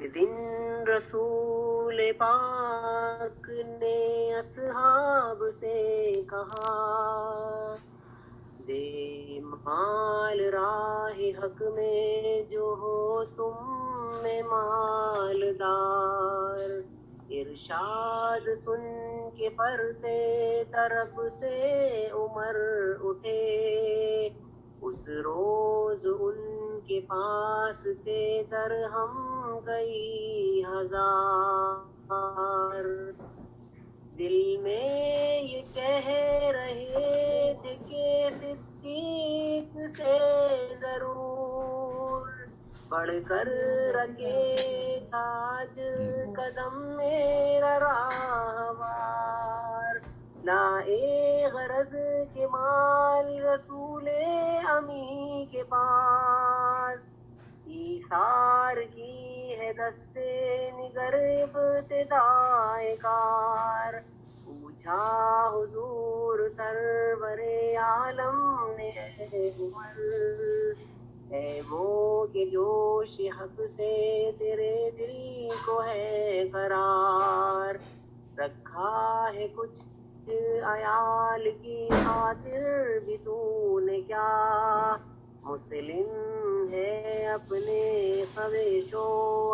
دن رسول پاک نے اصحاب سے کہا، دے مال راہ حق میں جو ہو تم میں مالدار، ارشاد سن کے پرتے طرف سے عمر اٹھے، اس روز ان کے پاس تھے درہم کئی ہزار، دل میں یہ کہہ رہے تھے کہ صدیق سے ضرور بڑھ کر رکھے تاج قدم میرا راہوار، لائے غرض کے مال رسول امی کے پاس، ایثار کی ہے دستے نگر ابتدائے کار، پوچھا حضور سرور عالم نے اے عمر، ہے وہ کہ جوش حق سے تیرے دل کو ہے قرار، رکھا ہے کچھ عیال کی خاطر بھی تو نے کیا، مسلم ہے اپنے خویش و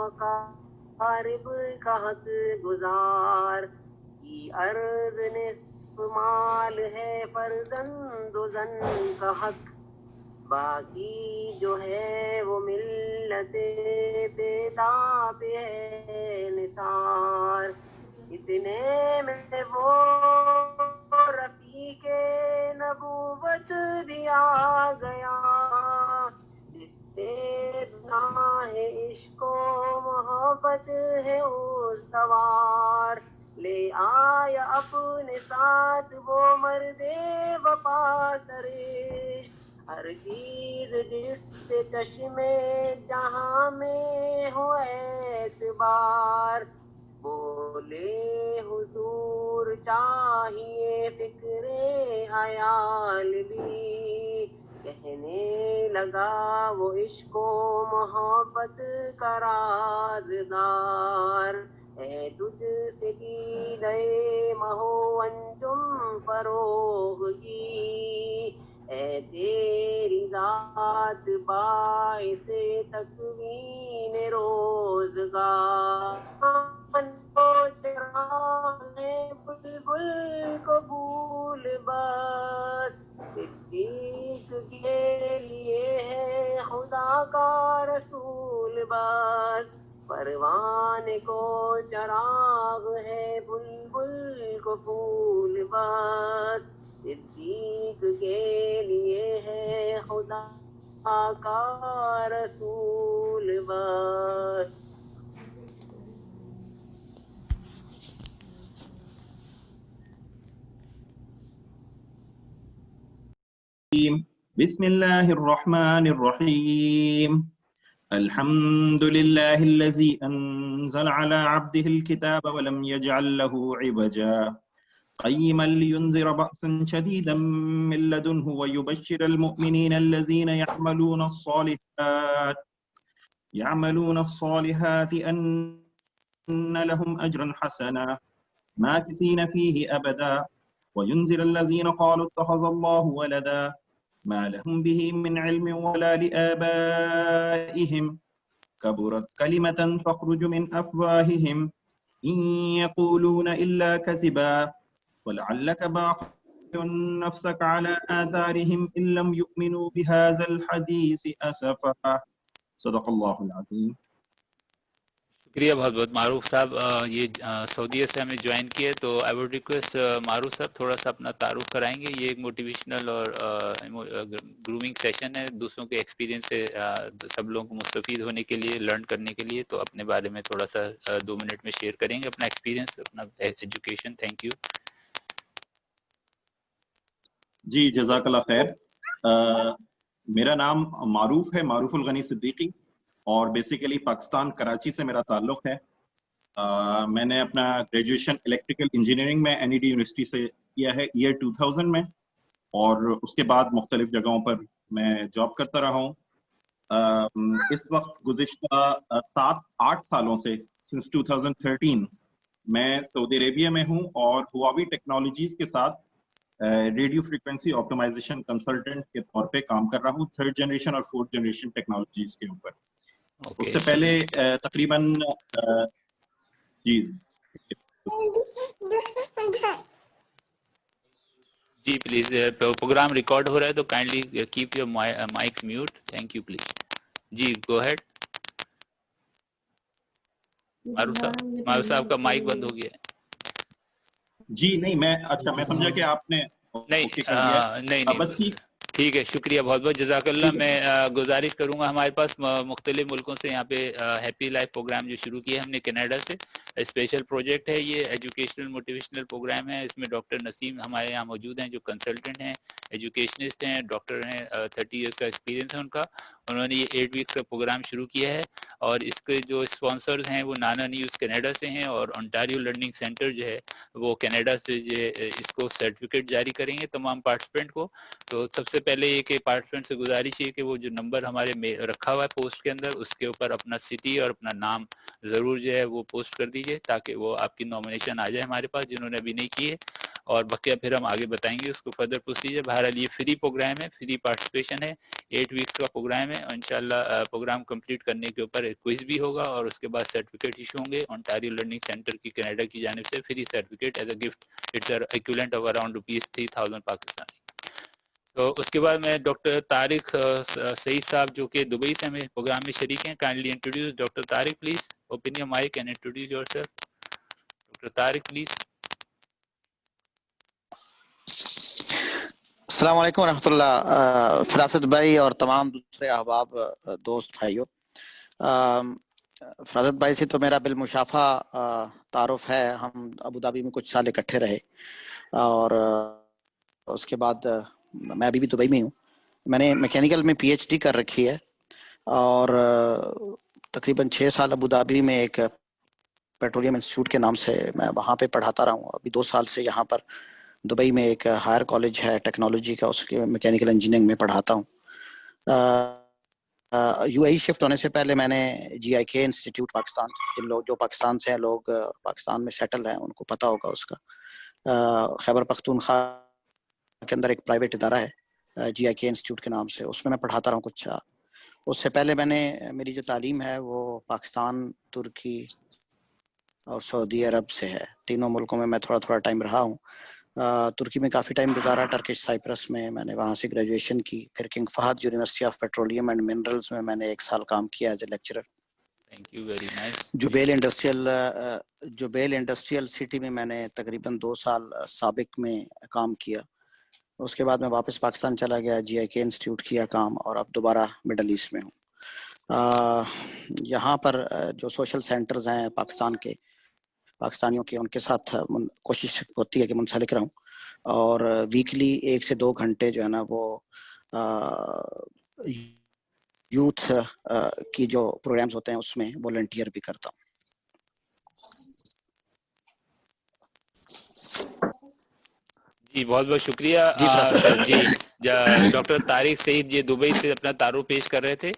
اقارب کا حق گزار، کی عرض نصف مال ہے فرزند و زن کا حق، باقی جو ہے وہ ملت بیدا پہ ہے نثار، اتنے میں وہ رفیق نبوت بھی آ گیا، جس سے گناہ عشق و محبت ہے استوار، لے آیا اپنے ساتھ وہ مرد وفا سرشت، ہر چیز جس سے چشمے جہاں میں ہو اعتبار، بولے حضور چاہیے فکر عیال بھی، کہنے لگا وہ عشق و محبت کا رازدار، ہے تجھ سے کی گئے مہو انجم فروغی، اے تیری ذات باعث تکوین روزگار، چراغ بلبل کو بھول بس، صدیق کے لیے ہے خدا کا رسول بس، پروان کو چراغ ہے بلبل کو پھول بس، صدیق کے لیے ہے خدا کا رسول بس۔ بسم الله الرحمن الرحيم الحمد لله الذي أنزل على عبده الكتاب ولم يجعل له عوجا قيما لينذر بأسا شديدا من لدنه ويبشر المؤمنين الذين يعملون الصالحات أن لهم أجرا حسنا ماكثين فيه أبدا وينذر الذين قالوا اتخذ الله ولدا ما لهم به من علم ولا لآبائهم كبرت كلمة تخرج من أفواههم إن يقولون إلا كذبا ولعلك باقع نفسك على آثارهم إن لم يؤمنوا بهذا الحديث أسفا صدق الله العظيم۔ شکریہ بہت بہت معروف صاحب، یہ سعودیہ سے ہمیں جوائن کیے، تو آئی ووڈ ریکویسٹ معروف صاحب تھوڑا سا اپنا تعارف کرائیں گے۔ یہ ایک موٹیویشنل اور گرومنگ سیشن ہے، دوسروں کے ایکسپیرینس سے سب لوگوں کو مستفید ہونے کے لیے، لرن کرنے کے لیے، تو اپنے بارے میں تھوڑا سا 2 منٹ میں شیئر کریں گے اپنا ایکسپیرینس، اپنا ایجوکیشن۔ تھینک یو جی جزاک اللہ خیر۔ میرا نام معروف ہے، معروف الغنی صدیقی، اور بیسیکلی پاکستان کراچی سے میرا تعلق ہے۔ میں نے اپنا گریجویشن الیکٹریکل انجینئرنگ میں NED یونیورسٹی سے کیا ہے ایئر 2000 میں، اور اس کے بعد مختلف جگہوں پر میں جاب کرتا رہا ہوں۔ اس وقت گزشتہ 7-8 سالوں سے since 2013 میں سعودی عربیہ میں ہوں اور ہواوی ٹیکنالوجیز کے ساتھ ریڈیو فریکوینسی آپٹیمائزیشن کنسلٹنٹ کے طور پہ کام کر رہا ہوں 3rd جنریشن اور 4th جنریشن ٹیکنالوجیز کے اوپر. اس سے پہلے تقریباً جی پلیز پروگرام ریکارڈ ہو رہا ہے تو kindly keep your mic mute. Thank you please. جی گو ہیڈ. معروف صاحب کا مائک بند ہو گیا ہے. جی نہیں میں اچھا میں سمجھا کہ آپ نے نہیں بس ٹھیک ہے. شکریہ بہت بہت جزاک اللہ. میں گزارش کروں گا ہمارے پاس مختلف ملکوں سے یہاں پہ ہیپی لائف پروگرام جو شروع کیا ہے ہم نے کینیڈا سے. اسپیشل پروجیکٹ ہے یہ, ایجوکیشنل موٹیویشنل پروگرام ہے. اس میں ڈاکٹر نسیم ہمارے یہاں موجود ہیں جو کنسلٹنٹ ہیں, ایجوکیشنسٹ ہیں, ڈاکٹر ہیں, 30 ایئرس کا ایکسپیرینس ہے ان کا. انہوں نے یہ 8 ویکس کا پروگرام شروع کیا ہے اور اس کے جو اسپانسرز ہیں وہ نانا نیوز کینیڈا سے ہیں اور انٹاریو لرننگ سینٹر جو ہے وہ کینیڈا سے جو اس کو سرٹیفکیٹ جاری کریں گے تمام پارٹیسپینٹ کو. تو سب سے پہلے یہ کہ پارٹیسپینٹ سے گزارش ہے کہ وہ جو نمبر ہمارے رکھا ہوا ہے پوسٹ کے اندر اس کے اوپر اپنا سٹی اور اپنا نام ضرور جو ہے وہ پوسٹ کر دیجئے تاکہ وہ آپ کی نامینیشن آ جائے ہمارے پاس جنہوں نے ابھی نہیں کی ہے. اور بقیہ پھر ہم آگے بتائیں گے اس کو فردر پروسیجر. بہرحال یہ فری پروگرام ہے, فری پارٹیسپیشن ہے, 8 ویکس کا پروگرام ہے. انشاءاللہ پروگرام کمپلیٹ کرنے کے اوپر ایک کوئز بھی ہوگا اور اس کے بعد سرٹیفکیٹ ایشو ہوں گے انٹاریو لرننگ سینٹر کی کینیڈا کی جانب سے. Free certificate as a gift. It's equivalent of around ₹3000 Pakistani. تو اس کے بعد میں ڈاکٹر طارق سعید صاحب جو کہ دبئی سے ہمیں پروگرام میں شریک ہیں. Kindly introduce doctor Tariq please. Open your mic and introduce your self. Doctor Tariq please. السلام علیکم ورحمۃ اللہ. فراست بھائی اور تمام دوسرے احباب دوست بھائیوں, فراست بھائی سے تو میرا بالمشافہ تعارف ہے. ہم ابوظہبی میں کچھ سال اکٹھے رہے اور اس کے بعد میں ابھی بھی دبئی میں ہوں. میں نے میکینیکل میں پی ایچ ڈی کر رکھی ہے اور تقریباً 6 سال ابوظہبی میں ایک پیٹرولیم انسٹیٹیوٹ کے نام سے میں وہاں پہ پڑھاتا رہا ہوں. ابھی 2 سال سے یہاں پر دبئی میں ایک ہائر کالج ہے ٹیکنالوجی کا, اس کے میکینیکل انجینئرنگ میں پڑھاتا ہوں. یو اے ای شفٹ ہونے سے پہلے میں نے جی آئی کے انسٹیٹیوٹ پاکستان, جن لوگ جو پاکستان سے ہیں, لوگ پاکستان میں سیٹل ہیں, ان کو پتہ ہوگا اس کا. خیبر پختونخوا کے اندر ایک پرائیویٹ ادارہ ہے جی آئی کے انسٹیٹیوٹ کے نام سے, اس میں پڑھاتا رہا ہوں کچھ سال. اس سے پہلے میں نے میری جو تعلیم ہے وہ پاکستان, ترکی اور سعودی عرب سے ہے. تینوں ملکوں میں تھوڑا تھوڑا ٹائم رہا ہوں. ترکی میں کافی ٹائم گزارا, ٹرکش سائپرس میں نے وہاں سے گریجویشن کی. پھر King Fahd University of Petroleum and Minerals میں نے 1 سال کام کیا as a lecturer. Thank you very nice. Jubail industrial city میں نے تقریباً 2 سال سابق میں کام کیا. اس کے بعد میں واپس پاکستان چلا گیا, جی آئی کے انسٹیٹیوٹ کیا کام, اور اب دوبارہ مڈل ایسٹ میں ہوں. یہاں پر جو سوشل سینٹرز ہیں پاکستان کے, پاکستانیوں کے, ان کے ساتھ کوشش ہوتی ہے کہ منسلک رہوں, اور ویکلی 1 سے 2 گھنٹے جو ہے نا وہ یوتھ کی جو پروگرامز ہوتے ہیں اس میں والنٹیئر بھی کرتا ہوں. جی بہت بہت شکریہ. جی ڈاکٹر طارق سعید یہ دبئی سے اپنا تعارف پیش کر رہے تھے.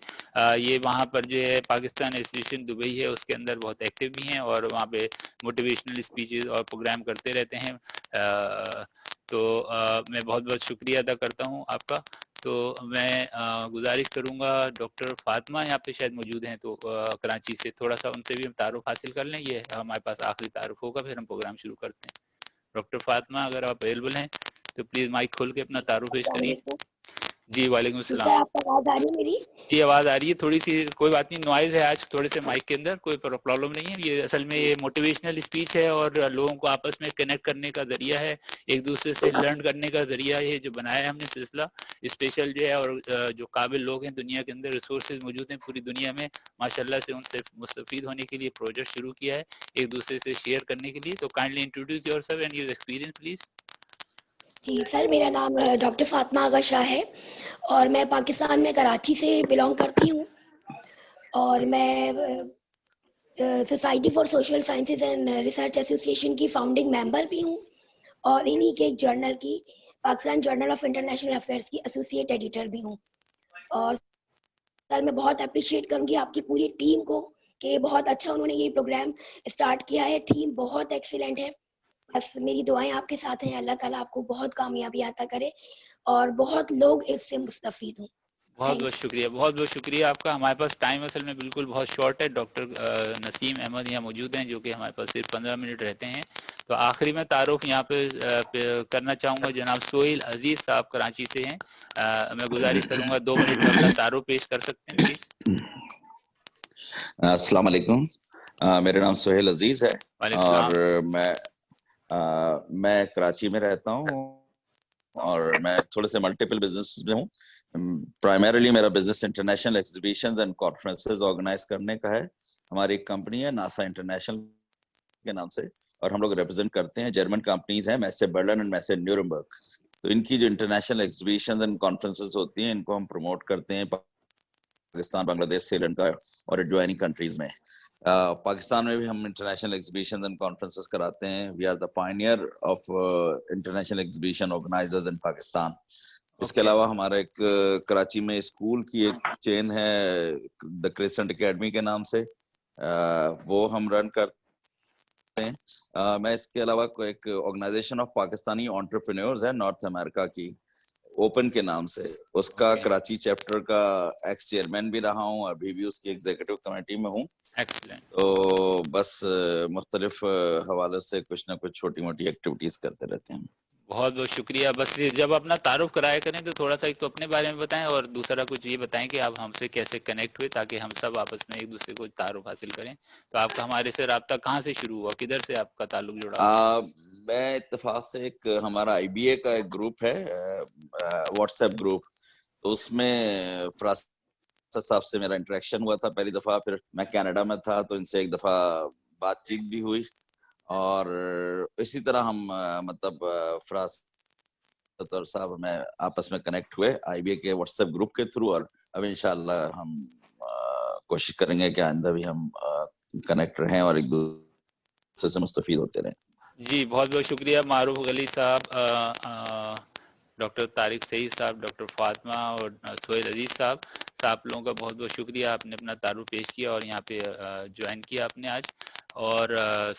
یہ وہاں پر جو ہے پاکستان ایسوسیشن دبئی ہے اس کے اندر بہت ایکٹیو بھی ہیں اور وہاں پہ موٹیویشنل اسپیچز اور پروگرام کرتے رہتے ہیں. تو میں بہت بہت شکریہ ادا کرتا ہوں آپ کا. تو میں گزارش کروں گا ڈاکٹر فاطمہ یہاں پہ شاید موجود ہیں, تو کراچی سے تھوڑا سا ان سے بھی ہم تعارف حاصل کر لیں. یہ ہمارے پاس آخری تعارف ہوگا, پھر ہم پروگرام شروع کرتے ہیں. ڈاکٹر فاطمہ اگر آپ اویلیبل ہیں تو پلیز مائک کھول کے اپنا تعارف پیش کریے. جی وعلیکم السلام. آپ کو آواز آ رہی ہے میری؟ جی آواز آ رہی ہے تھوڑی سی, کوئی بات نہیں, نوائز ہے آج تھوڑے سے مائک کے اندر, کوئی پرابلم نہیں ہے. یہ اصل میں یہ موٹیویشنل اسپیچ ہے اور لوگوں کو آپس میں کنیکٹ کرنے کا ذریعہ ہے, ایک دوسرے سے لرن کرنے کا ذریعہ ہے. جو بنایا ہے ہم نے سلسلہ اسپیشل جو ہے, اور جو قابل لوگ ہیں دنیا کے اندر, ریسورسز موجود ہیں پوری دنیا میں ماشاءاللہ سے, ان سے مستفید ہونے کے لیے پروجیکٹ شروع کیا ہے ایک دوسرے سے شیئر کرنے کے لیے. تو kindly introduce your self and your experience please. جی سر, میرا نام ڈاکٹر فاطمہ آغا شاہ ہے اور میں پاکستان میں کراچی سے بلانگ کرتی ہوں, اور میں society for social sciences and research ایسوسی ایشن کی فاؤنڈنگ ممبر بھی ہوں, اور انہی کے ایک جرنل کی, Pakistan journal of international affairs کی ایسوسیٹ ایڈیٹر بھی ہوں. اور سر میں بہت اپریشیٹ کروں گی آپ کی پوری ٹیم کو کہ بہت اچھا انہوں نے یہ پروگرام اسٹارٹ کیا ہے. تھیم بہت ایکسیلنٹ ہے. بس میری دعائیں آپ کے ساتھ ہیں. اللہ تعالیٰ آپ کو بہت کامیابی عطا کرے اور بہت لوگ اس سے مستفید ہوں. بہت بہت شکریہ، بہت بہت شکریہ آپ کا. ہمارے پاس ٹائم اصل میں بالکل بہت شارٹ ہے. ڈاکٹر نسیم احمد یہاں موجود ہیں جو کہ ہمارے پاس صرف 15 منٹ رہتے ہیں. تو آخری میں تعارف یہاں پہ کرنا چاہوں گا. جناب سہیل عزیز صاحب کراچی سے ہیں. میں گزارش کروں گا 2 منٹ میں اپنا تعارف پیش کر سکتے ہیں پلیز. السلام علیکم. میرا نام سہیل عزیز ہے وعلیکم اور السلام. میں کراچی میں رہتا ہوں اور میں تھوڑے سے ملٹیپل بزنس میں ہوں. پرائمریلی میرا business international exhibitions and conferences organise کرنے کا ہے. ہماری ایک کمپنی ہے ناسا انٹرنیشنل کے نام سے اور ہم لوگ ریپرزینٹ کرتے ہیں جرمن کمپنیز ہیں میسے برلن اینڈ میسے نیورنبرگ. تو ان کی جو انٹرنیشنل ایگزیبیشنز اینڈ کانفرنسز ہوتی ہیں ان کو ہم پروموٹ کرتے ہیں پاکستان، بنگلہ دیش، سری لنکا اور ایڈجوائننگ کنٹریز میں. پاکستان میں بھی ہم انٹرنیشنل ایگزیبیشنز اینڈ کانفرنسز کراتے ہیں. We are the pioneer of international exhibition organizers in Pakistan. اس کے علاوہ ہمارا ایک کراچی میں اسکول کی ایک چین ہے دا کرسنٹ اکیڈمی کے نام سے، وہ ہم رن کرتے ہیں. میں اس کے علاوہ ایک آرگنائزیشن آف پاکستانی انٹرپرینیورز ہے نارتھ امریکہ کی، اوپن کے نام سے، اس کا کراچی چیپٹر کا ایکس چیئرمین بھی رہا ہوں، ابھی بھی اس کی ایگزیکٹو کمیٹی میں ہوں. تو بس مختلف حوالے سے کچھ نہ کچھ چھوٹی موٹی ایکٹیویٹیز کرتے رہتے ہیں. بہت بہت شکریہ. بس جب اپنا تعارف کرایا کریں تو تھوڑا سا ایک تو اپنے بارے میں بتائیں اور دوسرا کچھ یہ بتائیں کہ آپ ہم سے کیسے کنیکٹ ہوئے تاکہ ہم سب آپس میں ایک دوسرے کو تعارف حاصل کریں. تو آپ کا ہمارے سے رابطہ کہاں سے شروع ہوا، کدھر سے آپ کا تعلق جڑا؟ میں اتفاق سے ایک ہمارا آئی بی اے کا ایک گروپ ہے واٹس ایپ گروپ، تو اس میں فراز صاحب سے میرا انٹریکشن ہوا تھا پہلی دفعہ. پھر میں کینیڈا میں تھا تو ان سے ایک دفعہ بات چیت بھی ہوئی اور اسی طرح ہم مطلب فراز صاحب میں آپس میں کنیکٹ ہوئے آئی بی اے کے واٹس ایپ گروپ کے تھرو. اور اب انشاءاللہ ہم کوشش کریں گے کہ آئندہ بھی ہم کنیکٹ رہیں اور ایک دوسرے سے مستفید ہوتے رہیں. جی بہت بہت شکریہ. معروف غلی صاحب، ڈاکٹر طارق سعید صاحب، ڈاکٹر فاطمہ اور سہیل عزیز صاحب، آپ لوگوں کا بہت بہت شکریہ. آپ نے اپنا تعارف پیش کیا اور یہاں پہ جوائن کیا آپ نے آج. اور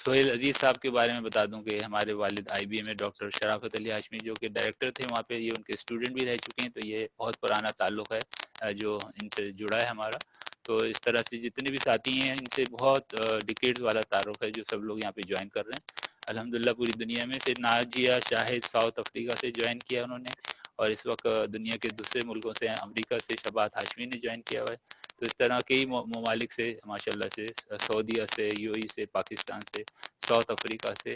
سہیل عزیز صاحب کے بارے میں بتا دوں کہ ہمارے والد آئی بی اے میں ڈاکٹر شرافت علی ہاشمی جو کہ ڈائریکٹر تھے وہاں پہ، یہ ان کے اسٹوڈنٹ بھی رہ چکے ہیں. تو یہ بہت پرانا تعلق ہے جو ان سے جڑا ہے ہمارا. تو اس طرح سے جتنے بھی ساتھی ہیں ان سے بہت ڈیکیڈز والا تعارف ہے جو سب لوگ یہاں پہ جوائن کر رہے ہیں. الحمدللہ پوری دنیا میں سے ناجیہ شاہد ساؤتھ افریقہ سے جوائن کیا انہوں نے، اور اس وقت دنیا کے دوسرے ملکوں سے امریکہ سے شبات ہاشمی نے جوائن کیا ہوا ہے. تو اس طرح کئی ممالک سے ماشاءاللہ سے، سعودیہ سے، یو اے سے، پاکستان سے، ساؤتھ افریقہ سے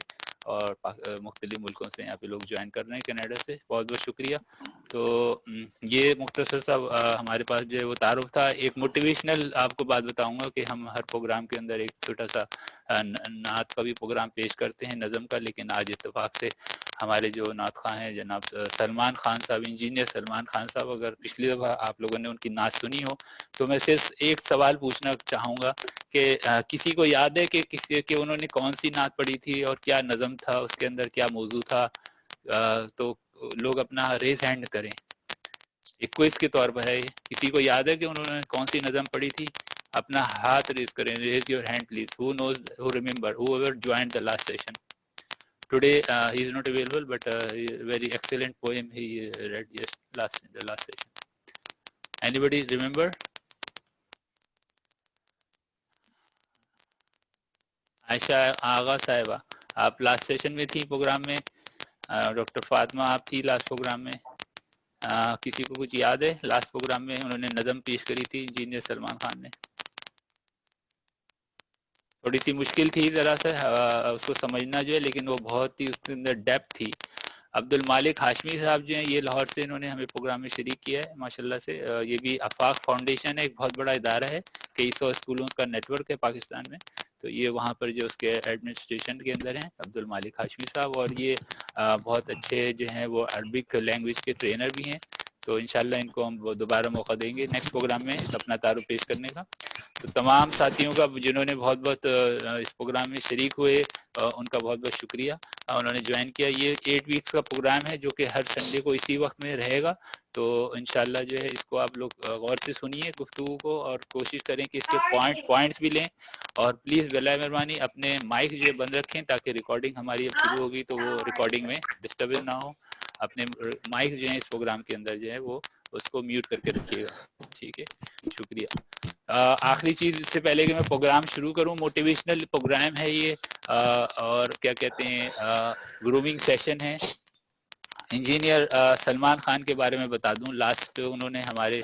اور مختلف ملکوں سے یہاں پہ لوگ جوائن کر رہے ہیں، کینیڈا سے. بہت بہت شکریہ. تو یہ مختصر سا ہمارے پاس جو ہے وہ تعارف تھا. ایک موٹیویشنل آپ کو بات بتاؤں گا کہ ہم ہر پروگرام کے اندر ایک چھوٹا سا نعت کا بھی پروگرام پیش کرتے ہیں، نظم کا. لیکن آج اتفاق سے ہمارے جو نعت خواں ہیں جناب سلمان خان صاحب، انجینئر سلمان خان صاحب، اگر پچھلی دفعہ آپ لوگوں نے ان کی نعت سنی ہو تو میں صرف ایک سوال پوچھنا چاہوں گا کہ کسی کو یاد ہے کہ انہوں نے کون سی نعت پڑھی تھی اور کیا نظم تھا، اس کے اندر کیا موضوع تھا؟ تو لوگ اپنا ریز ہینڈ کریں، ایک کوئز کے طور پر ہے. کسی کو یاد ہے کہ انہوں نے کون سی نظم پڑھی تھی؟ اپنا ہاتھ ریز کریں. Raise your hand please. Who knows, who remember, whoever joined the last session. Today he is not available, but very excellent poem he read the last session. Anybody remember? عائشہ آغا صاحبہ، آپ لاسٹ سیشن میں تھی programme میں. Doctor Fatima آپ تھی last programme میں. کسی کو کچھ یاد ہے؟ لاسٹ پروگرام میں انہوں نے نظم پیش کری تھی انجینئر سلمان خان نے. تھوڑی سی مشکل تھی ذرا سا اس کو سمجھنا جو ہے، لیکن وہ بہت ہی اس کے اندر ڈیپتھ تھی. عبد المالک ہاشمی صاحب جو ہیں یہ لاہور سے، انہوں نے ہمیں پروگرام میں شریک کیا ہے ماشاءاللہ سے. یہ بھی آفاق فاؤنڈیشن ہے، ایک بہت بڑا ادارہ ہے، کئی سو اسکولوں کا نیٹ ورک ہے پاکستان میں. تو یہ وہاں پر جو اس کے ایڈمنسٹریشن کے اندر ہیں عبد المالک ہاشمی صاحب، اور یہ بہت اچھے جو ہیں وہ عربک لینگویج کے ٹرینر بھی ہیں. تو انشاءاللہ ان کو ہم دوبارہ موقع دیں گے نیکسٹ پروگرام میں اپنا تعارف پیش کرنے کا. تو تمام ساتھیوں کا جنہوں نے بہت بہت اس پروگرام میں شریک ہوئے ان کا بہت بہت شکریہ. انہوں نے جوائن کیا. یہ 8 ویکس کا پروگرام ہے جو کہ ہر سنڈے کو اسی وقت میں رہے گا. تو انشاءاللہ جو ہے اس کو آپ لوگ غور سے سنیے گفتگو کو اور کوشش کریں کہ اس کے پوائنٹس بھی لیں. اور پلیز بلائے مہربانی اپنے مائک جو ہے بند رکھیں تاکہ ریکارڈنگ ہماری اب شروع ہوگی تو وہ ریکارڈنگ میں ڈسٹربنس نہ ہو. اپنے مائک جو ہے اس پروگرام کے اندر جو ہے وہ اس کو میوٹ کر کے رکھیے گا. ٹھیک ہے, شکریہ. آخری چیز اس سے پہلے کہ میں پروگرام شروع کروں, موٹیویشنل پروگرام ہے یہ, اور کیا کہتے ہیں گرومنگ سیشن ہے. انجینئر سلمان خان کے بارے میں بتا دوں, لاسٹ انہوں نے ہمارے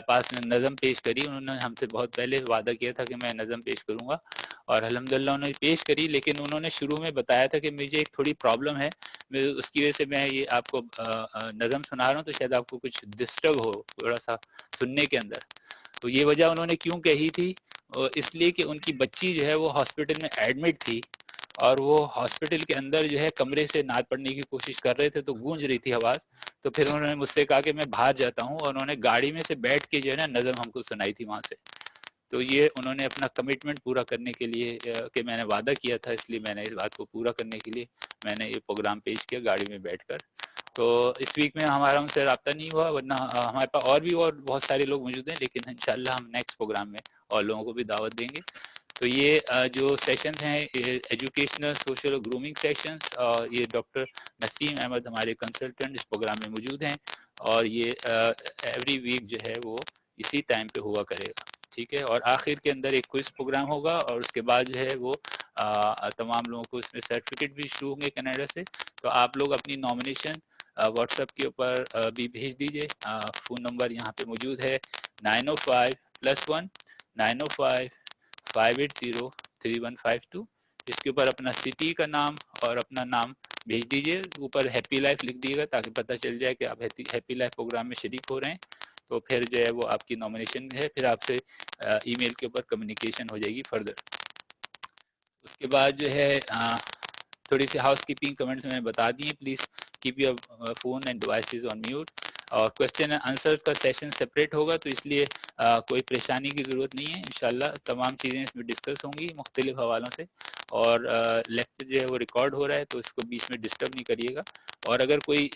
پاس نظم پیش کری. انہوں نے ہم سے بہت پہلے وعدہ کیا تھا کہ میں نظم پیش کروں گا اور الحمدللہ انہوں نے پیش کری. لیکن انہوں نے شروع میں بتایا تھا کہ مجھے ایک تھوڑی پرابلم ہے, اس کی وجہ سے میں یہ آپ کو نظم سنا رہا ہوں تو شاید آپ کو کچھ ڈسٹرب ہو تھوڑا سا سننے کے اندر. تو یہ وجہ انہوں نے کیوں کہی تھی, اس لیے کہ ان کی بچی جو ہے وہ ہاسپٹل میں ایڈمٹ تھی اور وہ ہاسپٹل کے اندر جو ہے کمرے سے نعت پڑھنے کی کوشش کر رہے تھے تو گونج رہی تھی آواز. تو پھر انہوں نے مجھ سے کہا کہ میں باہر جاتا ہوں, اور انہوں نے گاڑی میں سے بیٹھ کے جو ہے نا نظم ہم کو سنائی تھی وہاں سے. تو یہ انہوں نے اپنا کمٹمنٹ پورا کرنے کے لیے کہ میں نے وعدہ کیا تھا, اس لیے میں نے اس بات کو پورا کرنے کے لیے میں نے یہ پروگرام پیش کیا گاڑی میں بیٹھ کر. تو اس ویک میں ہمارا ان سے رابطہ نہیں ہوا, ورنہ ہمارے پاس اور بھی اور بہت سارے لوگ موجود ہیں, لیکن انشاءاللہ ہم نیکسٹ پروگرام میں اور لوگوں کو بھی دعوت دیں گے. تو یہ جو سیشنز ہیں ایجوکیشنل سوشل گرومنگ سیشنز, اور یہ ڈاکٹر نسیم احمد ہمارے کنسلٹنٹ اس پروگرام میں موجود ہیں, اور یہ ایوری ویک جو ہے وہ اسی ٹائم پہ ہوا کرے گا. ٹھیک ہے, اور آخر کے اندر ایک کوئز پروگرام ہوگا, اور اس کے بعد جو ہے وہ تمام لوگوں کو اس میں سرٹیفکیٹ بھی ایشو ہوں گے کینیڈا سے. تو آپ لوگ اپنی نامنیشن واٹس ایپ کے اوپر بھی بھیج دیجیے. فون نمبر یہاں پہ موجود ہے 905+1 905-580-3152. اس کے اوپر اپنا سٹی کا نام اور اپنا نام بھیج دیجیے. اوپر ہیپی لائف لکھ دیے گا تاکہ پتہ چل جائے کہ آپ ہیپی لائف پروگرام میں شریک ہو رہے ہیں. تو پھر جو ہے وہ آپ کی نامنیشن ہے, پھر آپ سے ای میل کے اوپر کمیونیکیشن ہو جائے گی فردر. اس کے بعد جو ہے تھوڑی سی ہاؤس کیپنگ کمنٹس میں بتا دیے. Please keep your phone and devices on mute. اور کوشچن اینڈ آنسر کا سیشن سپریٹ ہوگا, تو اس لیے کوئی پریشانی کی ضرورت نہیں ہے. انشاءاللہ تمام چیزیں اس میں ڈسکس ہوں گی مختلف حوالوں سے, اور لیکچر جو ہے وہ ریکارڈ ہو رہا ہے تو اس کو بیچ میں ڈسٹرب نہیں کریے گا. اور اگر کوئی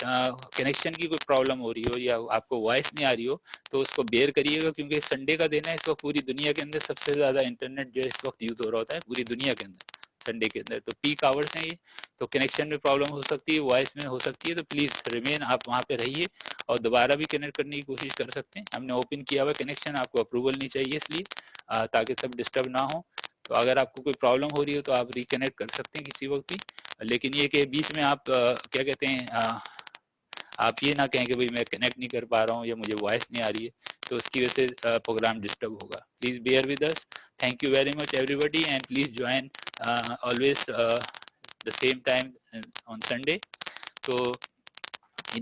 کنیکشن کی کوئی پرابلم ہو رہی ہو یا آپ کو وائس نہیں آ رہی ہو تو اس کو بیئر کریے گا, کیونکہ سنڈے کا دن ہے. اس وقت پوری دنیا کے اندر سب سے زیادہ انٹرنیٹ جو ہے اس وقت یوز ہو رہا ہوتا ہے پوری دنیا کے اندر سنڈے کے اندر. تو پیک آورس ہیں یہ, تو کنیکشن میں پرابلم ہو سکتی ہے, وائس میں ہو سکتی ہے. تو پلیز ریمین آپ وہاں پہ رہیے اور دوبارہ بھی کنیکٹ کرنے کی کوشش کر سکتے ہیں. ہم نے اوپن کیا ہوا کنیکشن, آپ کو اپروول نہیں چاہیے اس لیے تاکہ سب ڈسٹرب نہ ہو. تو اگر آپ کو کوئی پرابلم ہو رہی ہو تو آپ ریکنیکٹ کر سکتے ہیں کسی وقت بھی. لیکن یہ کہ بیچ میں آپ کیا کہتے ہیں آپ یہ نہ کہیں کہ بھائی میں کنیکٹ نہیں کر پا رہا ہوں یا مجھے وائس نہیں آ رہی ہے, تو اس کی وجہ سے پروگرام ڈسٹرب ہوگا. Please bear with us. Thank you very much everybody, and please join always the same time on Sunday. تو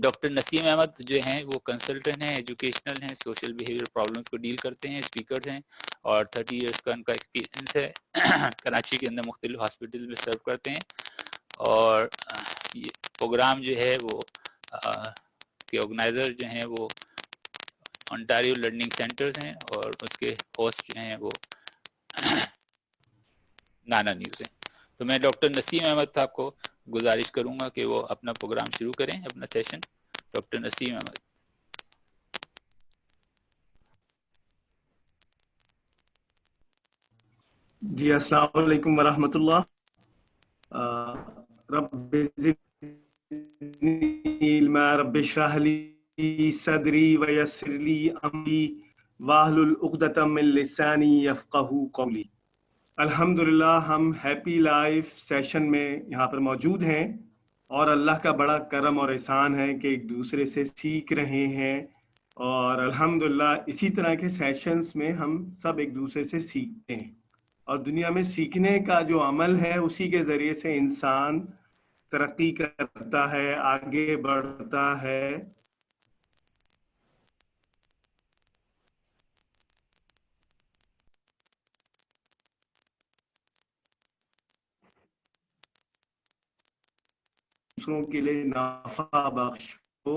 ڈاکٹر نسیم احمد جو ہیں وہ کنسلٹنٹ ہیں, ایجوکیشنل ہیں, سوشل بیہیویئر پرابلمس کو ڈیل کرتے ہیں, اسپیکرز ہیں, اور 30 ایئرس کا ان کا ایکسپیرینس ہے. کراچی کے اندر مختلف ہاسپٹل میں سرو کرتے ہیں. اور یہ پروگرام جو ہے وہ کے آرگنائزر جو ہیں وہ انٹاریو لرننگ سینٹرز ہیں, اور اس کے ہوسٹ جو ہیں وہ نانا نیوز ہیں. تو میں ڈاکٹر نسیم احمد صاحب کو گزارش کروں گا کہ وہ اپنا پروگرام شروع کریں, اپنا سیشن. ڈاکٹر نسیم احمد. جی السلام علیکم ورحمۃ اللہ. رب زدنی علما رب اشرح لی صدری ویسر لی امری واحلل عقدۃ من لسانی یفقہوا قولی. الحمدللہ ہم ہیپی لائف سیشن میں یہاں پر موجود ہیں, اور اللہ کا بڑا کرم اور احسان ہے کہ ایک دوسرے سے سیکھ رہے ہیں, اور الحمدللہ اسی طرح کے سیشنز میں ہم سب ایک دوسرے سے سیکھتے ہیں. اور دنیا میں سیکھنے کا جو عمل ہے اسی کے ذریعے سے انسان ترقی کرتا ہے, آگے بڑھتا ہے. دوسروں کے لیے نفع بخش ہو.